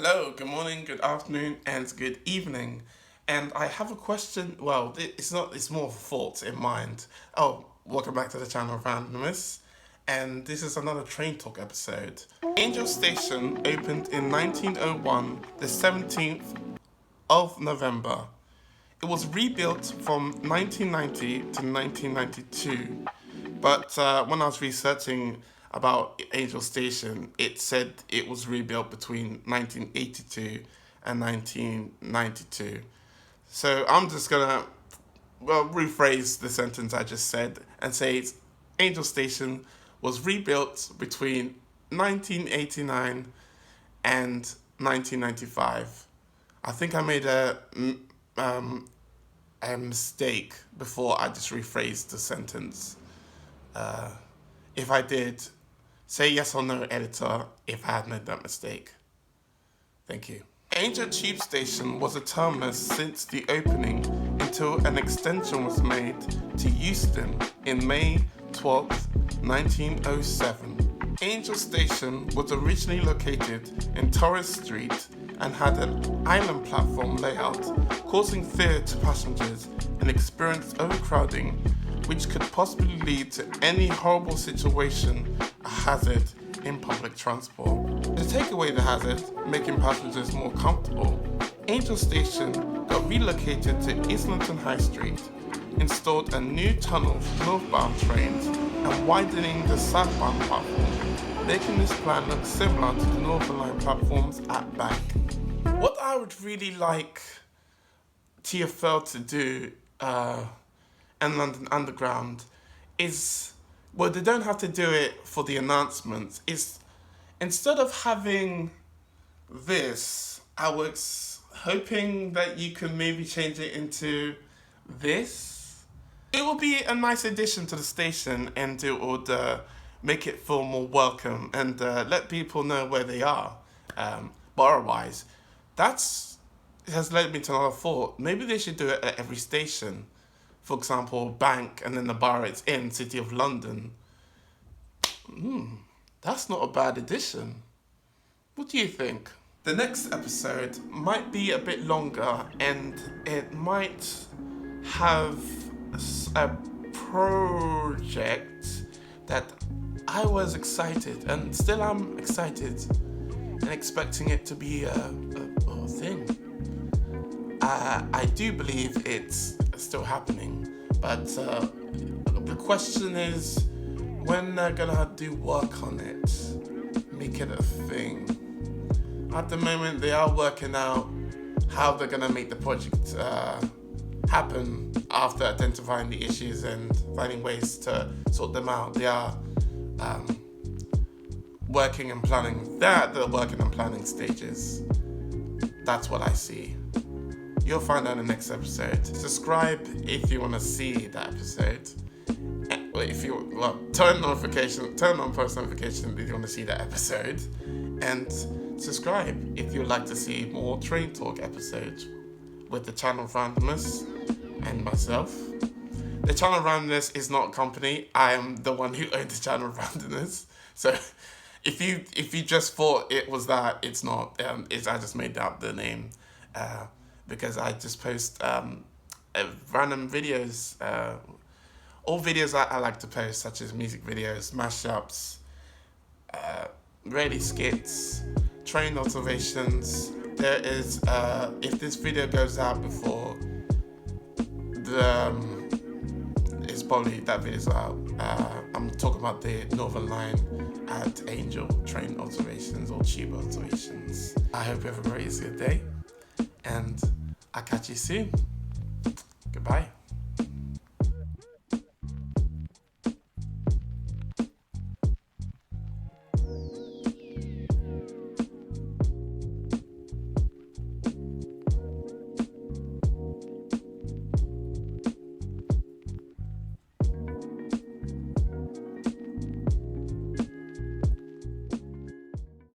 Hello, good morning, good afternoon, and good evening. And I have a question. Well, it's not. It's more of a thought in mind. Oh, welcome back to the channel of Randomness, and this is another Train Talk episode. Angel Station opened in 1901, the 17th of November. It was rebuilt from 1990 to 1992, but when I was researching about Angel Station, it said it was rebuilt between 1982 and 1992. So I'm just gonna rephrase the sentence I just said and say Angel Station was rebuilt between 1989 and 1995. I think I made a mistake before I just rephrased the sentence. If I did, say yes or no, editor, if I had made that mistake. Thank you. Angel Tube Station was a terminus since the opening until an extension was made to Euston in May 12th, 1907. Angel Station was originally located in Torres Street and had an island platform layout, causing fear to passengers and experienced overcrowding, which could possibly lead to any horrible situation, a hazard in public transport. To take away the hazard, making passengers more comfortable, Angel Station got relocated to Islington High Street, installed a new tunnel for northbound trains, and widening the southbound platform, making this plan look similar to the Northern Line platforms at Bank. What I would really like TfL to do and London Underground is, well, they don't have to do it for the announcements. Is instead of having this, I was hoping that you could maybe change it into this. It would be a nice addition to the station, and it would make it feel more welcome and let people know where they are. But otherwise, it has led me to another thought. Maybe they should do it at every station. For example, Bank, and then the borough it's in, City of London. That's not a bad addition. What do you think? The next episode might be a bit longer, and it might have a project that I was excited, and still am excited, and expecting it to be a thing. I do believe it's still happening, but the question is when they're gonna do work on it, make it a thing. At the moment, they are working out how they're gonna make the project happen after identifying the issues and finding ways to sort them out. They are working and planning. They're at the working and planning stages. That's what I see. You'll find out in the next episode. Subscribe if you want to see that episode. Turn on post notification if you want to see that episode. And subscribe if you'd like to see more Train Talk episodes with the channel of Randomness and myself. The channel of Randomness is not a company. I am the one who owns the channel of Randomness. So if you just thought it was that, it's not. I just made up the name. Because I just post random videos, all videos I like to post, such as music videos, mashups, radio skits, train observations. There is, if this video goes out before it's probably that video's out. I'm talking about the Northern Line at Angel train observations or tube observations. I hope you have a very good day, and I'll catch you soon. Goodbye.